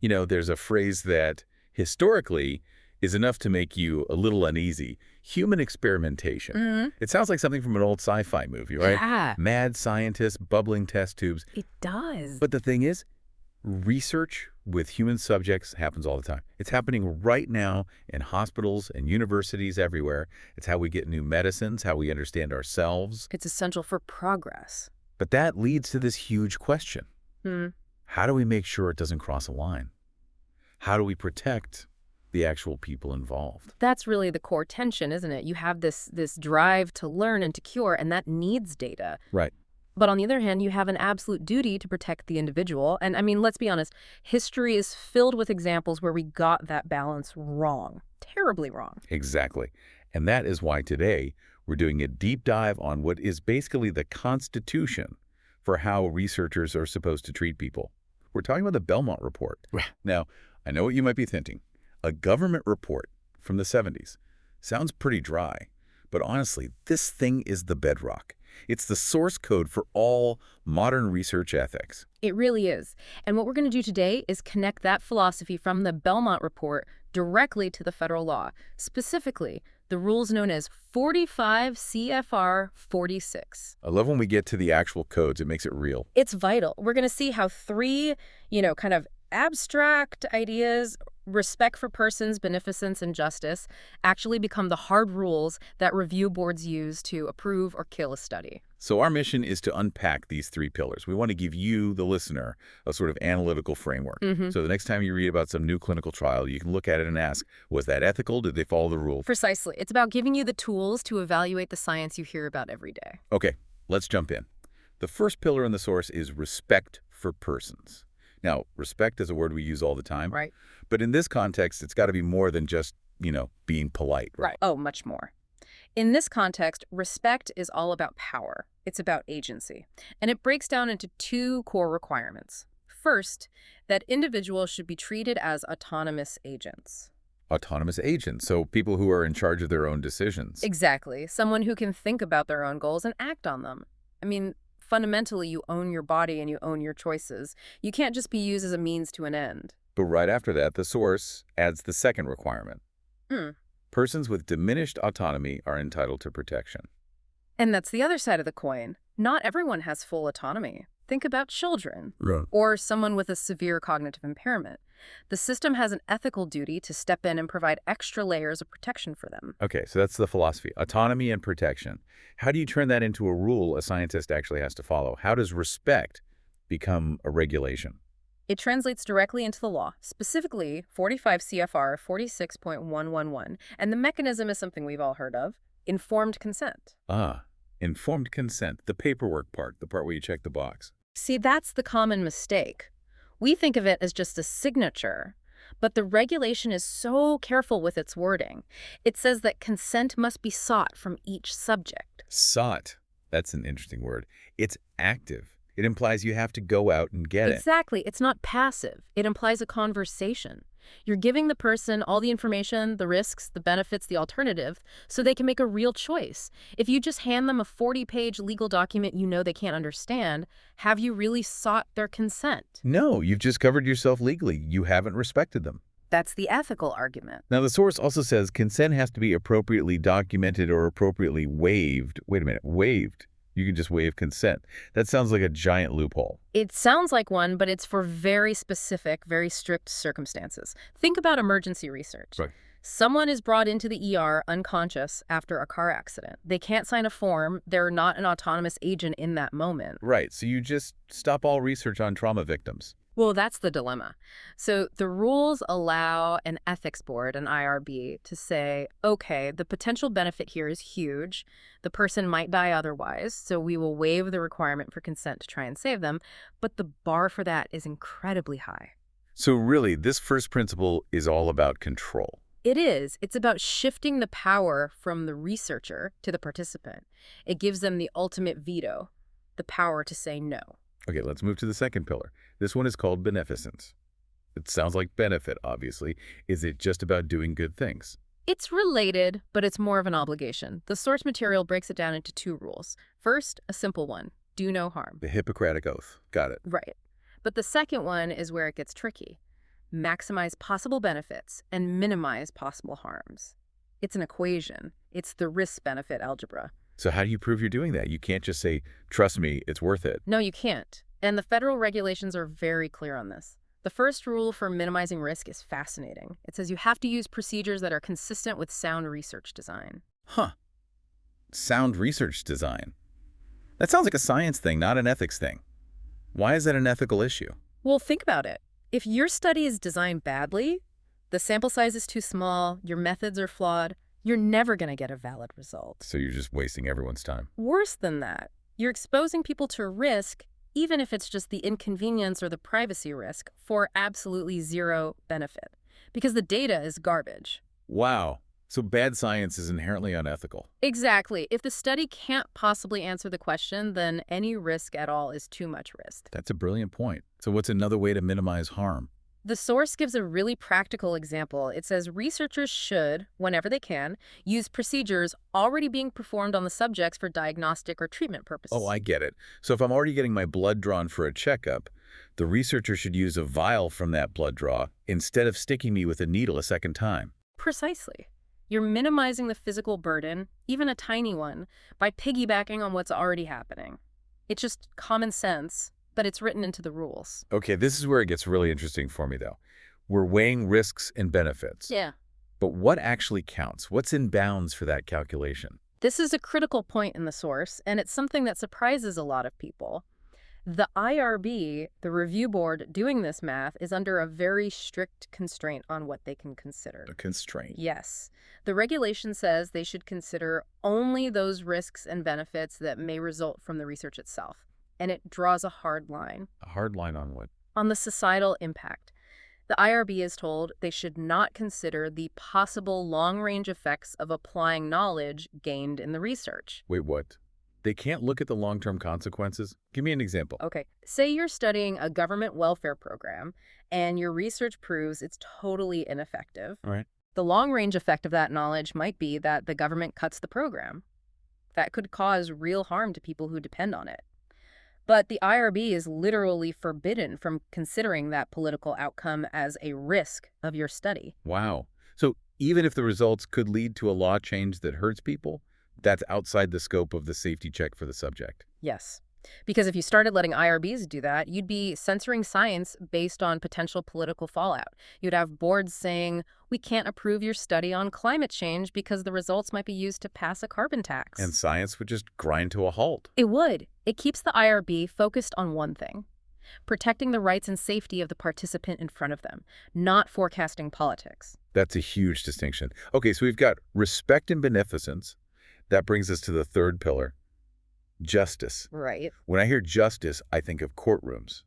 There's a phrase that historically is enough to make you a little uneasy. Human experimentation. Hmm. It sounds like something from an old sci-fi movie, right? Yeah, Mad scientists, bubbling test tubes. it does. But the thing is, research with human subjects happens all the time. It's happening right now in hospitals and universities everywhere. It's how we get new medicines, how we understand ourselves. It's essential for progress. But that leads to this huge question. Hmm. How do we make sure it doesn't cross a line? How do we protect the actual people involved? That's really the core tension, isn't it? You have this drive to learn and to cure, and that needs data. Right. But on the other hand, you have an absolute duty to protect the individual. And I mean, let's be honest, history is filled with examples where we got that balance wrong, terribly wrong. Exactly. And that is why today we're doing a deep dive on what is basically the constitution for how researchers are supposed to treat people. We're talking about the Belmont Report. Now, I know what you might be thinking. A government report from the 70s sounds pretty dry, but honestly, this thing is the bedrock. It's the source code for all modern research ethics. It really is. And what we're going to do today is connect that philosophy from the Belmont Report directly to the federal law, specifically the rules known as 45 CFR 46. I love when we get to the actual codes. It makes it real. It's vital. We're going to see how three, kind of abstract ideas, respect for persons, beneficence, and justice, actually become the hard rules that review boards use to approve or kill a study. So our mission is to unpack these three pillars. We want to give you, the listener, a sort of analytical framework. So the next time you read about some new clinical trial, you can look at it and ask, was that ethical? Did they follow the rules? Precisely. It's about giving you the tools to evaluate the science you hear about every day. Okay, let's jump in. The first pillar in the source is respect for persons. Now, respect is a word we use all the time. Right. But in this context, it's got to be more than just, being polite. Right. Oh, much more. In this context, respect is all about power. It's about agency. And it breaks down into two core requirements. First, that individuals should be treated as autonomous agents. Autonomous agents, so people who are in charge of their own decisions. Exactly. Someone who can think about their own goals and act on them. I mean, fundamentally, you own your body and you own your choices. You can't just be used as a means to an end. But right after that, the source adds the second requirement. Hmm. Persons with diminished autonomy are entitled to protection. And that's the other side of the coin. Not everyone has full autonomy. Think about children or someone with a severe cognitive impairment. The system has an ethical duty to step in and provide extra layers of protection for them. Okay, so that's the philosophy. Autonomy and protection. How do you turn that into a rule a scientist actually has to follow? How does respect become a regulation? It translates directly into the law, specifically 45 CFR 46.111, and the mechanism is something we've all heard of, informed consent. Ah, informed consent, the paperwork part, the part where you check the box. See, that's the common mistake. We think of it as just a signature, but the regulation is so careful with its wording. It says that consent must be sought from each subject. Sought. That's an interesting word. It's active. It implies you have to go out and get it. Exactly. It's not passive. It implies a conversation. You're giving the person all the information, the risks, the benefits, the alternative, so they can make a real choice. If you just hand them a 40-page legal document you know they can't understand, have you really sought their consent? No, you've just covered yourself legally. You haven't respected them. That's the ethical argument. Now, the source also says consent has to be appropriately documented or appropriately waived. Wait a minute, waived. You can just waive consent. That sounds like a giant loophole. It sounds like one, but it's for very specific, very strict circumstances. Think about emergency research. Right. Someone is brought into the ER unconscious after a car accident. They can't sign a form. They're not an autonomous agent in that moment. Right, so you just stop all research on trauma victims. Well, that's the dilemma. So the rules allow an ethics board, an IRB, to say, okay, the potential benefit here is huge. The person might die otherwise, so we will waive the requirement for consent to try and save them. But the bar for that is incredibly high. So really, this first principle is all about control. It is. It's about shifting the power from the researcher to the participant. It gives them the ultimate veto, the power to say no. Okay, let's move to the second pillar. This one is called beneficence. It sounds like benefit, obviously. Is it just about doing good things? It's related, but it's more of an obligation. The source material breaks it down into two rules. First, a simple one, do no harm. The Hippocratic Oath. Got it. Right. But the second one is where it gets tricky. maximize possible benefits and minimize possible harms. It's an equation. It's the risk-benefit algebra. So how do you prove you're doing that? You can't just say, trust me, it's worth it. No, you can't. And the federal regulations are very clear on this. The first rule for minimizing risk is fascinating. It says you have to use procedures that are consistent with sound research design. Huh. Sound research design. That sounds like a science thing, not an ethics thing. Why is that an ethical issue? Well, think about it. If your study is designed badly, the sample size is too small, your methods are flawed, you're never going to get a valid result. So you're just wasting everyone's time. Worse than that, you're exposing people to risk, even if it's just the inconvenience or the privacy risk, for absolutely zero benefit. Because the data is garbage. Wow. So bad science is inherently unethical. Exactly. If the study can't possibly answer the question, then any risk at all is too much risk. That's a brilliant point. So what's another way to minimize harm? The source gives a really practical example. It says researchers should, whenever they can, use procedures already being performed on the subjects for diagnostic or treatment purposes. Oh, I get it. So if I'm already getting my blood drawn for a checkup, the researcher should use a vial from that blood draw instead of sticking me with a needle a second time. Precisely. You're minimizing the physical burden, even a tiny one, by piggybacking on what's already happening. It's just common sense, but it's written into the rules. Okay, this is where it gets really interesting for me, though. We're weighing risks and benefits. Yeah. But what actually counts? What's in bounds for that calculation? This is a critical point in the source, and it's something that surprises a lot of people. The IRB, the review board doing this math, is under a very strict constraint on what they can consider. A constraint. Yes. The regulation says they should consider only those risks and benefits that may result from the research itself. And it draws a hard line. A hard line on what? On the societal impact. The IRB is told they should not consider the possible long-range effects of applying knowledge gained in the research. Wait, what? They can't look at the long-term consequences? Give me an example. Okay, say you're studying a government welfare program and your research proves it's totally ineffective. All right. The long-range effect of that knowledge might be that the government cuts the program. That could cause real harm to people who depend on it. But the IRB is literally forbidden from considering that political outcome as a risk of your study. Wow. So even if the results could lead to a law change that hurts people, that's outside the scope of the safety check for the subject. Yes. Because if you started letting IRBs do that, you'd be censoring science based on potential political fallout. You'd have boards saying, we can't approve your study on climate change because the results might be used to pass a carbon tax. And science would just grind to a halt. It would. It keeps the IRB focused on one thing: protecting the rights and safety of the participant in front of them, not forecasting politics. That's a huge distinction. Okay, so we've got respect and beneficence. That brings us to the third pillar, justice. Right. When I hear justice, I think of courtrooms.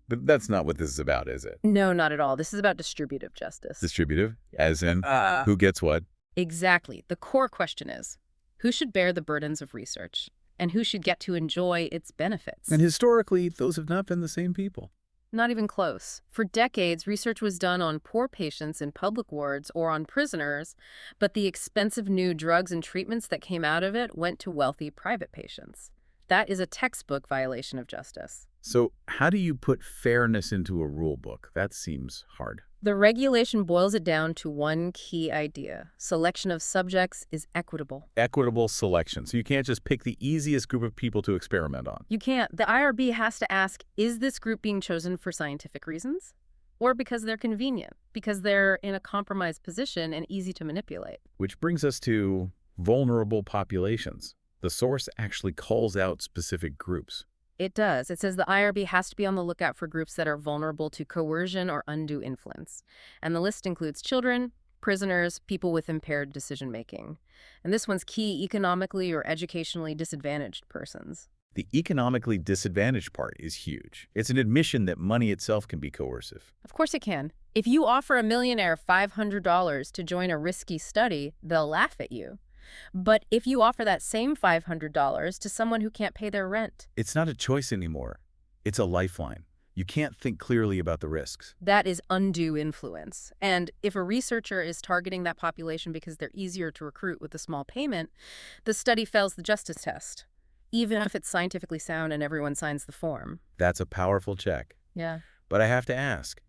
But that's not what this is about, is it? No, not at all. This is about distributive justice. Distributive? As in, who gets what? Exactly. The core question is, who should bear the burdens of research? And who should get to enjoy its benefits? And historically, those have not been the same people. Not even close. For decades, research was done on poor patients in public wards or on prisoners, but the expensive new drugs and treatments that came out of it went to wealthy private patients. That is a textbook violation of justice. So how do you put fairness into a rule book? That seems hard. The regulation boils it down to one key idea. Selection of subjects is equitable. Equitable selection. So you can't just pick the easiest group of people to experiment on. You can't. The IRB has to ask, is this group being chosen for scientific reasons? Or because they're convenient? Because they're in a compromised position and easy to manipulate? Which brings us to vulnerable populations. The source actually calls out specific groups. It does. It says the IRB has to be on the lookout for groups that are vulnerable to coercion or undue influence. And the list includes children, prisoners, people with impaired decision-making. And this one's key: economically or educationally disadvantaged persons. The economically disadvantaged part is huge. It's an admission that money itself can be coercive. Of course it can. If you offer a millionaire $500 to join a risky study, they'll laugh at you. But if you offer that same $500 to someone who can't pay their rent, it's not a choice anymore. It's a lifeline. You can't think clearly about the risks. that is undue influence. And if a researcher is targeting that population because they're easier to recruit with a small payment, the study fails the justice test, even if it's scientifically sound and everyone signs the form. That's a powerful check. Yeah. But I have to ask,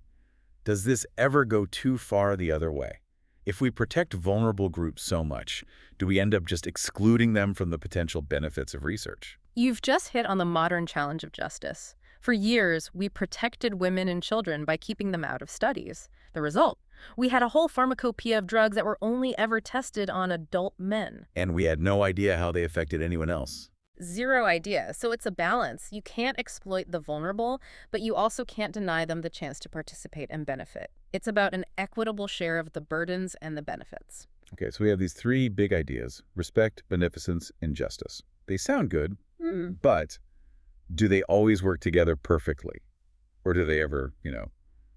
Does this ever go too far the other way? If we protect vulnerable groups so much, do we end up just excluding them from the potential benefits of research? You've just hit on the modern challenge of justice. For years, we protected women and children by keeping them out of studies. The result? We had a whole pharmacopoeia of drugs that were only ever tested on adult men. And we had no idea how they affected anyone else. Zero idea. So it's a balance. You can't exploit the vulnerable, but you also can't deny them the chance to participate and benefit. It's about an equitable share of the burdens and the benefits. Okay, so we have these three big ideas: respect, beneficence, and justice. They sound good, but do they always work together perfectly? Or do they ever,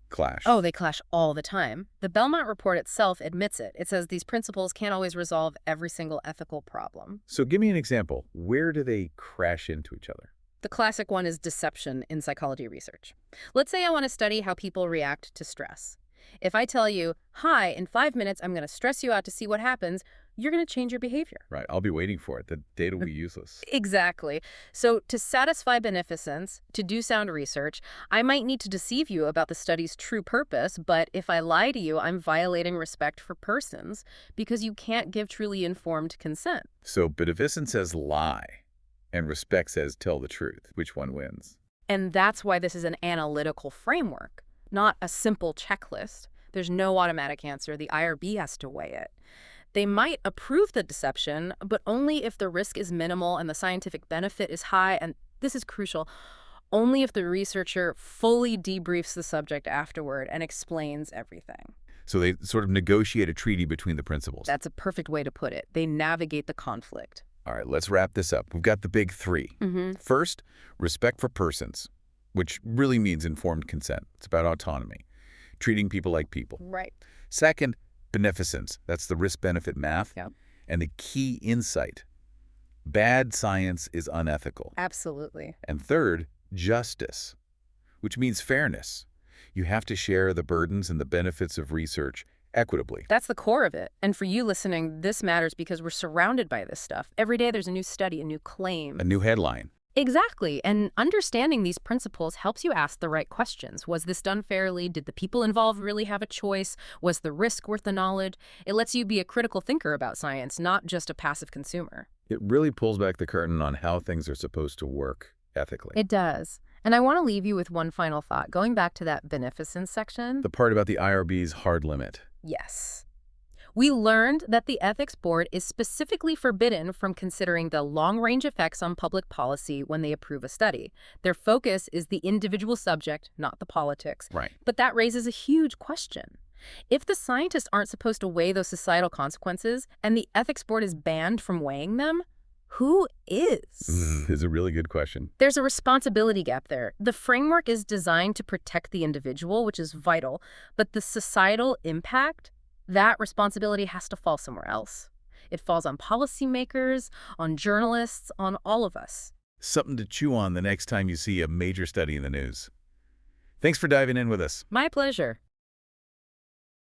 clash? Oh, they clash all the time. The Belmont Report itself admits it. It says these principles can't always resolve every single ethical problem. So give me an example. Where do they crash into each other? The classic one is deception in psychology research. Let's say I want to study how people react to stress. If I tell you, hi, in 5 minutes I'm going to stress you out to see what happens, you're going to change your behavior. Right, I'll be waiting for it. The data will be useless. Exactly. So to satisfy beneficence, to do sound research, I might need to deceive you about the study's true purpose, but if I lie to you, I'm violating respect for persons because you can't give truly informed consent. So beneficence says lie, and respect says tell the truth. Which one wins? And that's why this is an analytical framework, not a simple checklist. There's no automatic answer. The IRB has to weigh it. They might approve the deception, but only if the risk is minimal and the scientific benefit is high, and this is crucial, only if the researcher fully debriefs the subject afterward and explains everything. So they sort of negotiate a treaty between the principles. That's a perfect way to put it. They navigate the conflict. All right, let's wrap this up. We've got the big three. First, respect for persons, which really means informed consent. It's about autonomy, treating people like people. Right. Second, beneficence. That's the risk-benefit math. Yep. And the key insight: bad science is unethical. Absolutely. And third, justice, which means fairness. You have to share the burdens and the benefits of research equitably. That's the core of it. And for you listening, this matters because we're surrounded by this stuff. Every day there's a new study, a new claim. A new headline. Exactly. And understanding these principles helps you ask the right questions. Was this done fairly? Did the people involved really have a choice? Was the risk worth the knowledge? It lets you be a critical thinker about science, not just a passive consumer. It really pulls back the curtain on how things are supposed to work ethically. It does. And I want to leave you with one final thought. Going back to that beneficence section. The part about the IRB's hard limit. Yes. We learned that the Ethics Board is specifically forbidden from considering the long-range effects on public policy when they approve a study. Their focus is the individual subject, not the politics. Right. But that raises a huge question. If the scientists aren't supposed to weigh those societal consequences and the Ethics Board is banned from weighing them, who is? Is a really good question. There's a responsibility gap there. The framework is designed to protect the individual, which is vital, but the societal impact, that responsibility has to fall somewhere else. It falls on policymakers, on journalists, on all of us. Something to chew on the next time you see a major study in the news. Thanks for diving in with us. My pleasure.